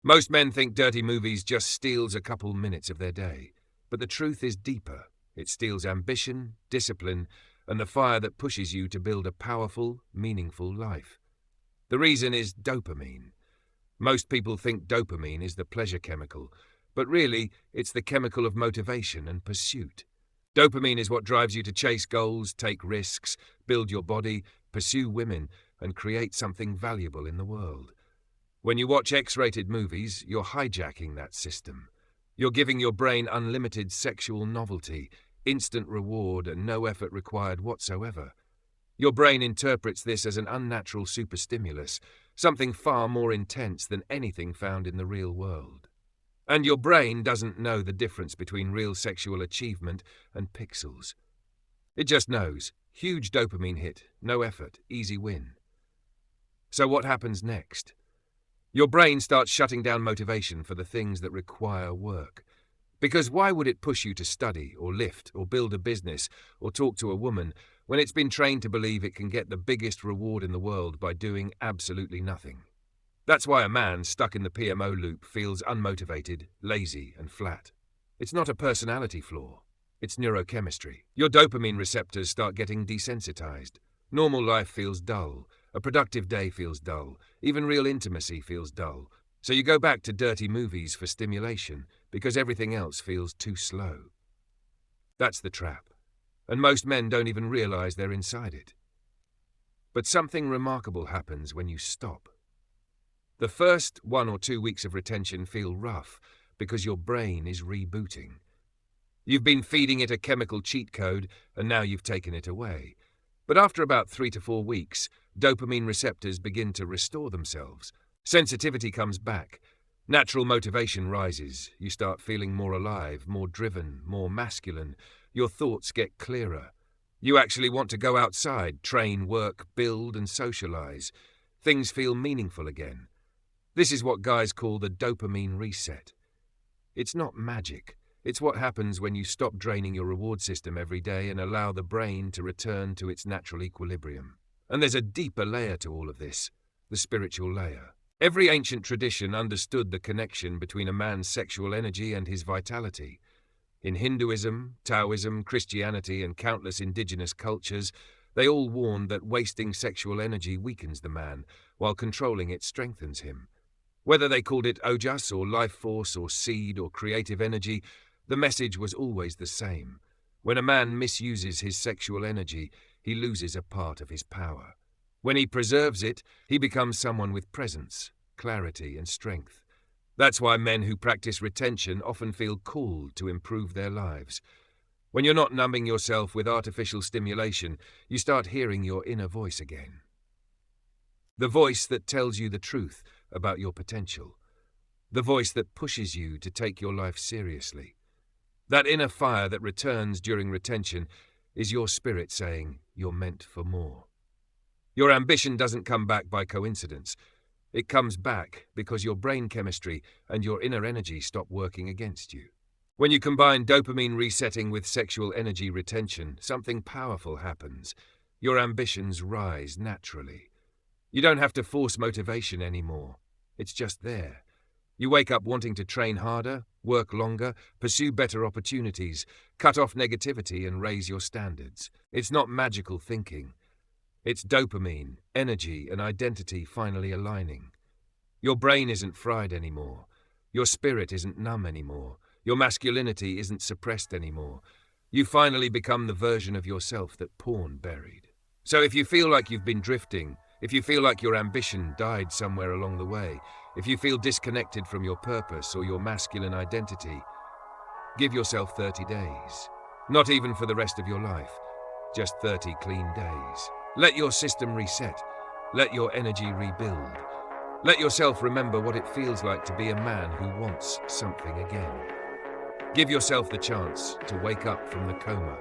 Most men think dirty movies just steals a couple minutes of their day. But the truth is deeper. It steals ambition, discipline, and the fire that pushes you to build a powerful, meaningful life. The reason is dopamine. Most people think dopamine is the pleasure chemical, but really, it's the chemical of motivation and pursuit. Dopamine is what drives you to chase goals, take risks, build your body, pursue women, and create something valuable in the world. When you watch X-rated movies, you're hijacking that system. You're giving your brain unlimited sexual novelty, instant reward, and no effort required whatsoever. Your brain interprets this as an unnatural superstimulus, something far more intense than anything found in the real world. And your brain doesn't know the difference between real sexual achievement and pixels. It just knows. Huge dopamine hit, no effort, easy win. So what happens next? Your brain starts shutting down motivation for the things that require work. Because why would it push you to study, or lift, or build a business, or talk to a woman, when it's been trained to believe it can get the biggest reward in the world by doing absolutely nothing? That's why a man stuck in the PMO loop feels unmotivated, lazy, and flat. It's not a personality flaw. It's neurochemistry. Your dopamine receptors start getting desensitized. Normal life feels dull. A productive day feels dull. Even real intimacy feels dull. So you go back to dirty movies for stimulation because everything else feels too slow. That's the trap. And most men don't even realize they're inside it. But something remarkable happens when you stop. The first 1 or 2 weeks of retention feel rough because your brain is rebooting. You've been feeding it a chemical cheat code and now you've taken it away. But after about 3 to 4 weeks, dopamine receptors begin to restore themselves. Sensitivity comes back. Natural motivation rises. You start feeling more alive, more driven, more masculine. Your thoughts get clearer. You actually want to go outside, train, work, build, and socialize. Things feel meaningful again. This is what guys call the dopamine reset. It's not magic. It's what happens when you stop draining your reward system every day and allow the brain to return to its natural equilibrium. And there's a deeper layer to all of this, the spiritual layer. Every ancient tradition understood the connection between a man's sexual energy and his vitality. In Hinduism, Taoism, Christianity, and countless indigenous cultures, they all warned that wasting sexual energy weakens the man, while controlling it strengthens him. Whether they called it ojas or life force or seed or creative energy, the message was always the same. When a man misuses his sexual energy, he loses a part of his power. When he preserves it, he becomes someone with presence, clarity, and strength. That's why men who practice retention often feel called to improve their lives. When you're not numbing yourself with artificial stimulation, you start hearing your inner voice again. The voice that tells you the truth about your potential. The voice that pushes you to take your life seriously. That inner fire that returns during retention is your spirit saying you're meant for more. Your ambition doesn't come back by coincidence. It comes back because your brain chemistry and your inner energy stop working against you. When you combine dopamine resetting with sexual energy retention, something powerful happens. Your ambitions rise naturally. You don't have to force motivation anymore. It's just there. You wake up wanting to train harder, work longer, pursue better opportunities, cut off negativity and raise your standards. It's not magical thinking. It's dopamine, energy, and identity finally aligning. Your brain isn't fried anymore. Your spirit isn't numb anymore. Your masculinity isn't suppressed anymore. You finally become the version of yourself that porn buried. So if you feel like you've been drifting, if you feel like your ambition died somewhere along the way, if you feel disconnected from your purpose or your masculine identity, give yourself 30 days. Not even for the rest of your life, just 30 clean days. Let your system reset. Let your energy rebuild. Let yourself remember what it feels like to be a man who wants something again. Give yourself the chance to wake up from the coma,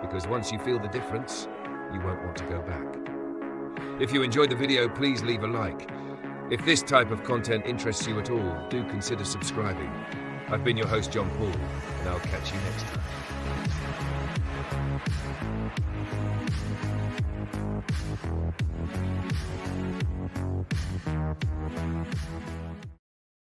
because once you feel the difference, you won't want to go back. If you enjoyed the video, please leave a like. If this type of content interests you at all, do consider subscribing. I've been your host, John Paul, and I'll catch you next time.